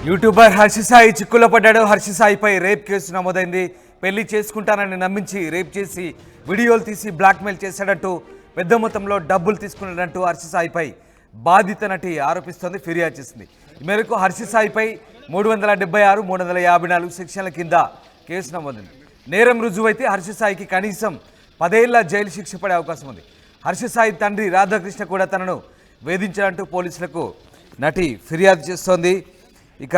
YouTuber Harsha Sai చిక్కులో పడ్డాడు. Harsha సాయిపై rape case నమోదైంది. పెళ్లి చేసుకుంటానని నమ్మించి రేప్ చేసి వీడియోలు తీసి బ్లాక్మెయిల్ చేశాడంటూ పెద్ద మొత్తంలో డబ్బులు తీసుకున్నాడంటూ హర్ష సాయిపై బాధిత నటి ఆరోపిస్తోంది, ఫిర్యాదు చేసింది. ఈ మేరకు హర్ష సాయిపై 376, 354 సెక్షన్ల కింద కేసు నమోదైంది. నేరం రుజువైతే హర్ష సాయికి కనీసం 10 ఏళ్ల జైలు శిక్ష పడే అవకాశం ఉంది. హర్ష సాయి తండ్రి రాధాకృష్ణ కూడా తనను వేధించాడంటూ పోలీసులకు నటి ఫిర్యాదు చేస్తోంది. ఇక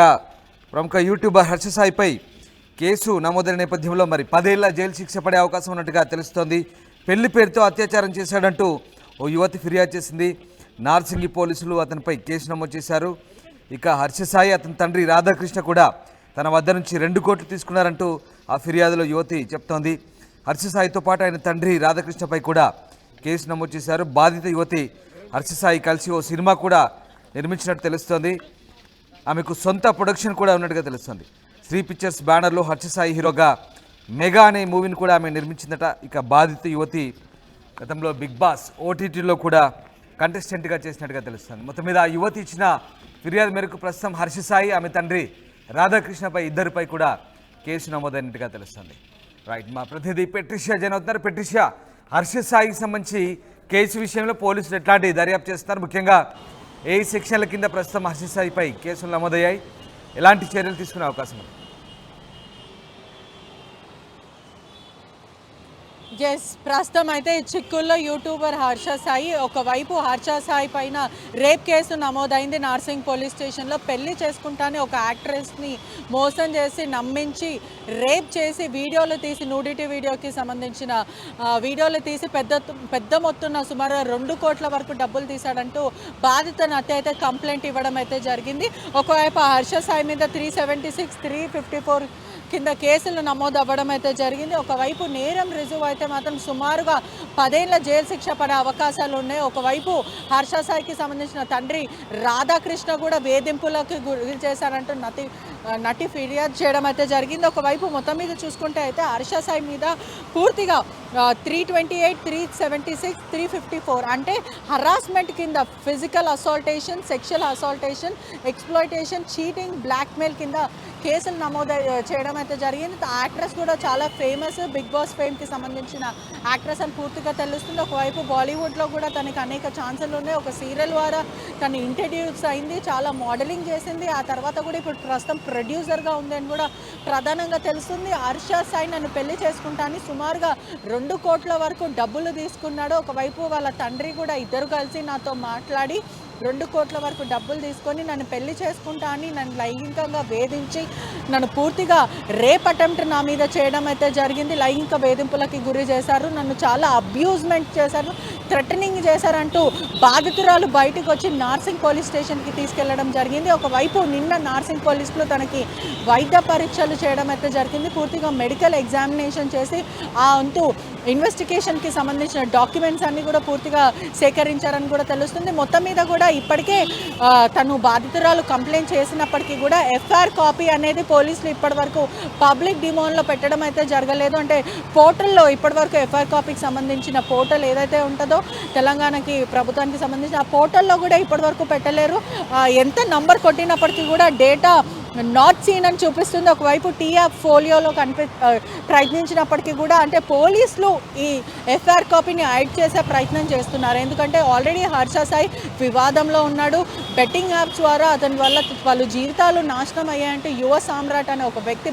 ప్రముఖ యూట్యూబర్ హర్ష సాయిపై కేసు నమోదైన నేపథ్యంలో మరి 10 ఏళ్ల జైలు శిక్ష పడే అవకాశం ఉన్నట్టుగా తెలుస్తోంది. పెళ్లి పేరుతో అత్యాచారం చేశాడంటూ ఓ యువతి ఫిర్యాదు చేసింది. నార్సింగి పోలీసులు అతనిపై కేసు నమోదు చేశారు. ఇక హర్ష సాయి అతని తండ్రి రాధాకృష్ణ కూడా తన వద్ద నుంచి 2 కోట్లు తీసుకున్నారంటూ ఆ ఫిర్యాదులో యువతి చెప్తోంది. హర్ష సాయితో పాటు ఆయన తండ్రి రాధాకృష్ణపై కూడా కేసు నమోదు చేశారు. బాధిత యువతి హర్ష సాయి కలిసి ఓ సినిమా కూడా నిర్మించినట్టు తెలుస్తోంది. ఆమెకు సొంత ప్రొడక్షన్ కూడా ఉన్నట్టుగా తెలుస్తుంది. శ్రీ పిక్చర్స్ బ్యానర్లో హర్ష సాయి హీరోగా మెగా అనే మూవీని కూడా ఆమె నిర్మించిందట. ఇక బాధిత యువతి గతంలో బిగ్ బాస్ ఓటీటీలో కూడా కంటెస్టెంట్గా చేసినట్టుగా తెలుస్తుంది. మొత్తం మీద ఆ యువతి ఇచ్చిన ఫిర్యాదు మేరకు ప్రస్తుతం హర్ష సాయి ఆమె తండ్రి రాధాకృష్ణపై ఇద్దరిపై కూడా కేసు నమోదైనట్టుగా తెలుస్తుంది. రైట్, మా ప్రతినిధి పెట్రిషియా జైన్ అవుతున్నారు. పెట్రిషియా, హర్ష సాయికి సంబంధించి కేసు విషయంలో పోలీసులు ఎట్లాంటి దర్యాప్తు చేస్తున్నారు? ముఖ్యంగా ఏ సెక్షన్ల కింద ప్రస్తుతం హర్ష సాయిపై కేసులు నమోదయ్యాయి? ఎలాంటి చర్యలు తీసుకునే అవకాశం ఉంది? ప్రస్తుతం అయితే చిక్కుల్లో యూట్యూబర్ హర్ష సాయి, ఒకవైపు హర్ష సాయి పైన రేప్ కేసు నమోదైంది నార్సింగ్ పోలీస్ స్టేషన్లో. పెళ్లి చేసుకుంటానే ఒక యాక్ట్రెస్ని మోసం చేసి నమ్మించి రేప్ చేసి వీడియోలు తీసి నూడిటీ వీడియోకి సంబంధించిన వీడియోలు తీసి పెద్ద మొత్తున్న సుమారు 2 కోట్ల వరకు డబ్బులు తీశాడంటూ బాధిత నటి అయితే కంప్లైంట్ ఇవ్వడం అయితే జరిగింది. ఒకవైపు హర్ష సాయి మీద 376, 354 కింద కేసులు నమోదు అవ్వడం అయితే జరిగింది. ఒకవైపు నేరం రుజువు అయితే మాత్రం సుమారుగా 10 ఏళ్ల జైలు శిక్ష పడే అవకాశాలు ఉన్నాయి. ఒకవైపు హర్ష సాయికి సంబంధించిన తండ్రి రాధాకృష్ణ కూడా వేధింపులకు గురి చేశారంటూ నటి ఫిర్యాదు చేయడం అయితే జరిగింది. ఒకవైపు మొత్తం మీద చూసుకుంటే అయితే హర్ష సాయి మీద పూర్తిగా 328, 376, 354 అంటే హరాస్మెంట్ కింద physical assaultation, sexual assaultation, exploitation, cheating, blackmail కింద కేసులు నమోదు చేయడం అయితే జరిగింది. యాక్ట్రెస్ కూడా చాలా ఫేమస్, బిగ్ బాస్ ఫేమ్కి సంబంధించిన యాక్ట్రెస్ అని పూర్తిగా తెలుస్తుంది. ఒకవైపు బాలీవుడ్లో కూడా తనకి అనేక ఛాన్సులు ఉన్నాయి. ఒక సీరియల్ ద్వారా తను ఇంట్రడ్యూస్ అయింది, చాలా మోడలింగ్ చేసింది. ఆ తర్వాత కూడా ఇప్పుడు ప్రస్తుతం ప్రొడ్యూసర్గా ఉందని కూడా ప్రధానంగా తెలుస్తుంది. హర్ష సాయి నన్ను పెళ్లి చేసుకుంటానని సుమారుగా 2 కోట్ల వరకు డబ్బులు తీసుకున్నాడు. ఒకవైపు వాళ్ళ తండ్రి కూడా ఇద్దరు కలిసి నాతో మాట్లాడి 2 కోట్ల వరకు డబ్బులు తీసుకొని నన్ను పెళ్లి చేసుకుంటా అని నన్ను లైంగికంగా వేధించి నన్ను పూర్తిగా రేప్ అటెంప్ట్ నా మీద చేయడం అయితే జరిగింది. లైంగిక వేధింపులకి గురి చేశారు, నన్ను చాలా అబ్యూజ్మెంట్ చేశారు, థ్రెటనింగ్ చేశారంటూ బాధితురాలు బయటకు వచ్చి నార్సింగ్ పోలీస్ స్టేషన్కి తీసుకెళ్లడం జరిగింది. ఒకవైపు నిన్న నార్సింగ్ పోలీసులు తనకి వైద్య పరీక్షలు చేయడం అయితే జరిగింది. పూర్తిగా మెడికల్ ఎగ్జామినేషన్ చేసి ఆ అంతు ఇన్వెస్టిగేషన్కి సంబంధించిన డాక్యుమెంట్స్ అన్నీ కూడా పూర్తిగా సేకరించారని కూడా తెలుస్తుంది. మొత్తం మీద కూడా ఇప్పటికే తను బాధితురాలు కంప్లైంట్ చేసినప్పటికీ కూడా ఎఫ్ఐఆర్ కాపీ అనేది పోలీసులు ఇప్పటివరకు పబ్లిక్ డిమాండ్లో పెట్టడం అయితే జరగలేదు. అంటే పోర్టల్లో ఇప్పటివరకు ఎఫ్ఐఆర్ కాపీకి సంబంధించిన పోర్టల్ ఏదైతే ఉంటుందో తెలంగాణకి ప్రభుత్వానికి సంబంధించిన ఆ పోర్టల్లో కూడా ఇప్పటివరకు పెట్టలేరు. ఎంత నంబర్ కొట్టినప్పటికీ కూడా డేటా నాట్ సీన్ అని చూపిస్తుంది. ఒకవైపు టీఆప్ ఫోలియోలో ప్రయత్నించినప్పటికీ కూడా అంటే పోలీసులు ఈ ఎఫ్ఐఆర్ కాపీని హైడ్ చేసే ప్రయత్నం చేస్తున్నారు. ఎందుకంటే ఆల్రెడీ హర్ష సాయి వివాదంలో ఉన్నాడు. బెట్టింగ్ యాప్స్ ద్వారా అతని వల్ల వాళ్ళ జీవితాలు నాశనం అయ్యాయంటే యువ సామ్రాట్ అనే ఒక వ్యక్తి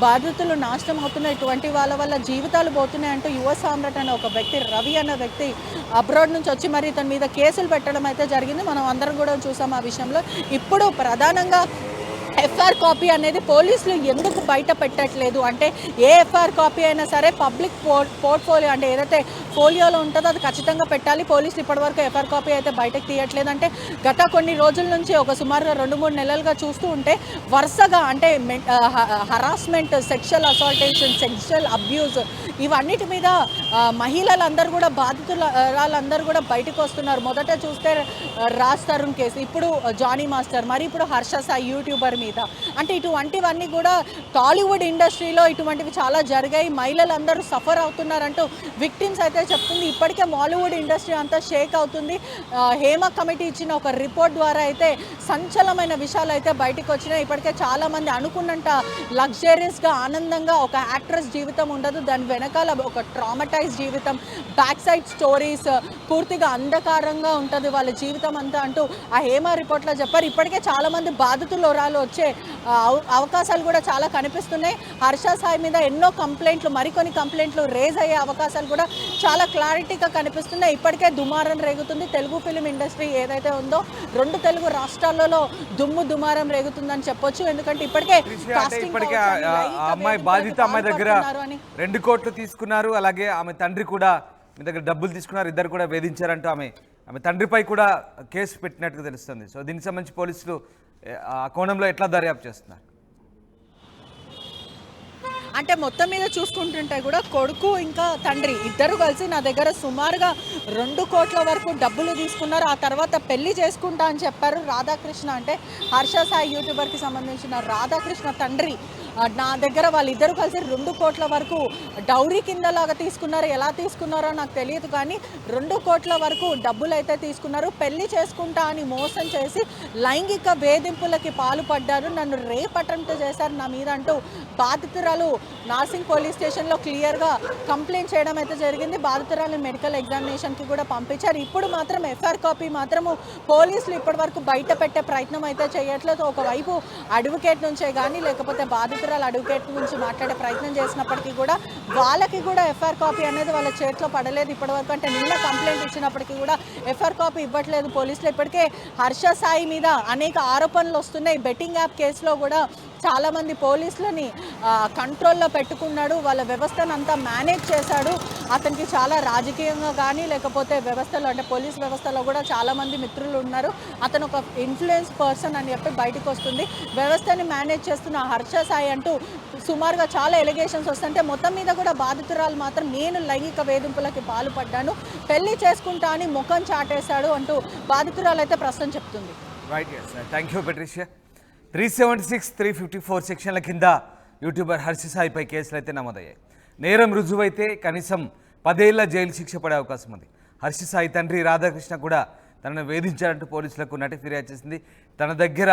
బాధితులు నాశనం అవుతున్నాయి, ఇటువంటి వాళ్ళ వల్ల జీవితాలు పోతున్నాయంటూ యువ సామ్రాట్ అనే ఒక వ్యక్తి, రవి అనే వ్యక్తి అబ్రాడ్ నుంచి వచ్చి మరి ఇతని మీద కేసులు పెట్టడం అయితే జరిగింది. మనం అందరం కూడా చూసాం ఆ విషయంలో. ఇప్పుడు ప్రధానంగా ఎఫ్ఐఆర్ కాపీ అనేది పోలీసులు ఎందుకు బయట పెట్టట్లేదు అంటే ఏ ఎఫ్ఐఆర్ కాపీ అయినా సరే పబ్లిక్ పోర్ట్ఫోలియో అంటే ఏదైతే ఫోలియోలో ఉంటుందో అది ఖచ్చితంగా పెట్టాలి. పోలీసులు ఇప్పటివరకు ఎఫ్ఐఆర్ కాపీ అయితే బయటకు తీయట్లేదు. అంటే గత కొన్ని రోజుల నుంచి ఒక సుమారుగా 2-3 నెలలుగా చూస్తూ ఉంటే వరుసగా అంటే హరాస్మెంట్, సెక్షువల్ అసాల్టేషన్, సెక్షువల్ అబ్యూజ్ ఇవన్నిటి మీద మహిళలందరూ కూడా బాధితులందరూ కూడా బయటకు వస్తున్నారు. మొదట చూస్తే రాజ్ తరుణ్ కేసు, ఇప్పుడు జానీ మాస్టర్, మరి ఇప్పుడు హర్ష సాయి యూట్యూబర్ మీద మీద. అంటే ఇటువంటివన్నీ కూడా టాలీవుడ్ ఇండస్ట్రీలో ఇటువంటివి చాలా జరిగాయి, మహిళలందరూ సఫర్ అవుతున్నారంటూ విక్టిమ్స్ అయితే చెప్తుంది. ఇప్పటికే మాలీవుడ్ ఇండస్ట్రీ అంతా షేక్ అవుతుంది. హేమ కమిటీ ఇచ్చిన ఒక రిపోర్ట్ ద్వారా అయితే సంచలనమైన విషయాలు అయితే బయటకు వచ్చినాయి. ఇప్పటికే చాలామంది అనుకున్నంత లగ్జరీస్గా ఆనందంగా ఒక యాక్ట్రెస్ జీవితం ఉండదు, దాని వెనకాల ఒక ట్రామటైజ్ జీవితం, బ్యాక్ సైడ్ స్టోరీస్, పూర్తిగా అంధకారంగా ఉంటుంది వాళ్ళ జీవితం అంతా అంటూ ఆ హేమ రిపోర్ట్లో చెప్పారు. ఇప్పటికే చాలామంది బాధితులు వచ్చే అవకాశాలు కూడా చాలా కనిపిస్తున్నాయి. హర్ష సాయి మీద ఎన్నో కంప్లైంట్లు, మరికొన్ని కంప్లైంట్లు రేజ్ అయ్యే అవకాశాలు కూడా చాలా క్లారిటీగా కనిపిస్తున్నాయి. ఇప్పటికే దుమారం రేగుతుంది. తెలుగు ఫిలిం ఇండస్ట్రీ ఏదైతే ఉందో 2 తెలుగు రాష్ట్రాలలో దుమారం రేగుతుందని చెప్పొచ్చు. ఎందుకంటే ఇప్పటికే అమ్మాయి బాధిత అమ్మాయి దగ్గర 2 కోట్లు తీసుకున్నారు, అలాగే ఆమె తండ్రి కూడా మీ దగ్గర డబ్బులు తీసుకున్నారు, ఇద్దరు కూడా వేధించారంటూ ఆమె తండ్రిపై కూడా కేసు పెట్టినట్టుగా తెలుస్తుంది. సో దీనికి సంబంధించి పోలీసులు ఆ కోణంలో ఎట్లా దర్యాప్తు చేస్తున్నారు? అంటే మొత్తం మీద చూసుకుంటుంటే కూడా కొడుకు ఇంకా తండ్రి ఇద్దరు కలిసి నా దగ్గర సుమారుగా 2 కోట్ల వరకు డబ్బులు తీసుకున్నారు. ఆ తర్వాత పెళ్లి చేసుకుంటా అని చెప్పారు. రాధాకృష్ణ అంటే హర్ష సాయి యూట్యూబర్కి సంబంధించిన రాధాకృష్ణ తండ్రి నా దగ్గర వాళ్ళిద్దరూ కలిసి 2 కోట్ల వరకు డౌరీ కిందలాగా తీసుకున్నారు. ఎలా తీసుకున్నారో నాకు తెలియదు, కానీ 2 కోట్ల వరకు డబ్బులు అయితే తీసుకున్నారు. పెళ్లి చేసుకుంటా అని మోసం చేసి లైంగిక వేధింపులకి పాల్పడ్డారు, నన్ను రేప్ అటెంప్ట్ చేశారు నా మీద అంటూ బాధితురాలు నార్సింగ్ పోలీస్ స్టేషన్లో క్లియర్గా కంప్లైంట్ చేయడం అయితే జరిగింది. బాధితురాలు మెడికల్ ఎగ్జామినేషన్కి కూడా పంపించారు. ఇప్పుడు మాత్రం ఎఫ్ఐఆర్ కాపీ మాత్రము పోలీసులు ఇప్పటి వరకు బయట పెట్టే ప్రయత్నం అయితే చేయట్లేదు. ఒకవైపు అడ్వకేట్ నుంచే కానీ లేకపోతే బాధితురాలు అడ్వకేట్ నుంచి మాట్లాడే ప్రయత్నం చేసినప్పటికీ కూడా వాళ్ళకి కూడా ఎఫ్ఐఆర్ కాపీ అనేది వాళ్ళ చేతిలో పడలేదు ఇప్పటివరకు. అంటే నిన్న కంప్లైంట్ ఇచ్చినప్పటికీ కూడా ఎఫ్ఐఆర్ కాపీ ఇవ్వట్లేదు పోలీసులు. ఇప్పటికే హర్ష సాయి మీద అనేక ఆరోపణలు వస్తున్నాయి. బెట్టింగ్ యాప్ కేసులో కూడా చాలామంది పోలీసులని కంట్రోల్లో పెట్టుకున్నాడు, వాళ్ళ వ్యవస్థను అంతా మేనేజ్ చేశాడు. అతనికి చాలా రాజకీయంగా కానీ లేకపోతే వ్యవస్థలో అంటే పోలీస్ వ్యవస్థలో కూడా చాలామంది మిత్రులు ఉన్నారు. అతను ఒక ఇన్ఫ్లుయెన్స్ పర్సన్ అని చెప్పి బయటకు వస్తుంది. వ్యవస్థని మేనేజ్ చేస్తున్న హర్ష సాయి అంటూ సుమారుగా చాలా ఎలిగేషన్స్ వస్తుంటే మొత్తం మీద కూడా బాధితురాలు మాత్రం నేను లైంగిక వేధింపులకి పాల్పడ్డాను, పెళ్లి చేసుకుంటా అని ముఖం చాటేశాడు అంటూ బాధితురాలు అయితే ప్రశ్న చెప్తుంది. Right, thank you Patricia. 376, 354 సెక్షన్ల కింద యూట్యూబర్ హర్ష సాయిపై కేసులు అయితే నమోదయ్యాయి. నేరం రుజువైతే కనీసం 10 ఏళ్ల జైలు శిక్ష పడే అవకాశం ఉంది. హర్ష సాయి తండ్రి రాధాకృష్ణ కూడా తనను వేధించారంటూ పోలీసులకు నటి ఫిర్యాదు చేసింది. తన దగ్గర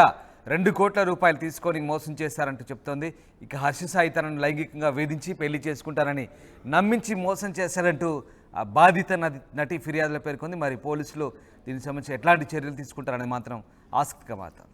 2 కోట్ల రూపాయలు తీసుకొని మోసం చేశారంటూ చెప్తోంది. ఇక హర్ష సాయి తనను లైంగికంగా వేధించి పెళ్లి చేసుకుంటారని నమ్మించి మోసం చేశారంటూ ఆ బాధిత నటి ఫిర్యాదులో పేర్కొంది. మరి పోలీసులు దీనికి సంబంధించి ఎట్లాంటి చర్యలు తీసుకుంటారని మాత్రం ఆసక్తిగా మారుతుంది.